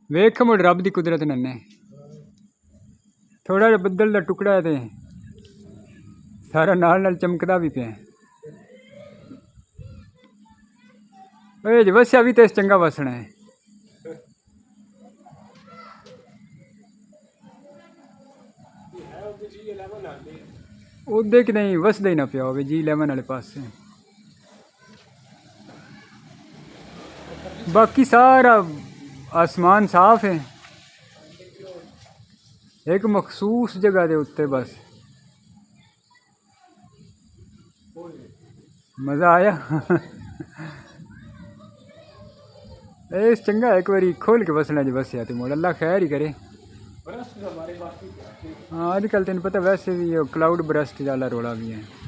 वेख मुड़ रब की कुदरत नन्ने थोड़ा जिहा बदल का टुकड़ा है तो सारा नाल चमकदा भी पे वस्या भी तो इस चंगा वसना है। उदे कि नहीं वसदा ही ना पिया हो G11 वाले पास से। बाकी सारा आसमान साफ है एक मखसूस जगह के उत्ते बस मज़ा आया। इस चंगा एक बारी खोल के बसना जी बस तो मोड़ अल्लाह खैर ही करे। हाँ अजकल तेन पता वैसे भी क्लाउड बरस्ट वाला रोला भी है।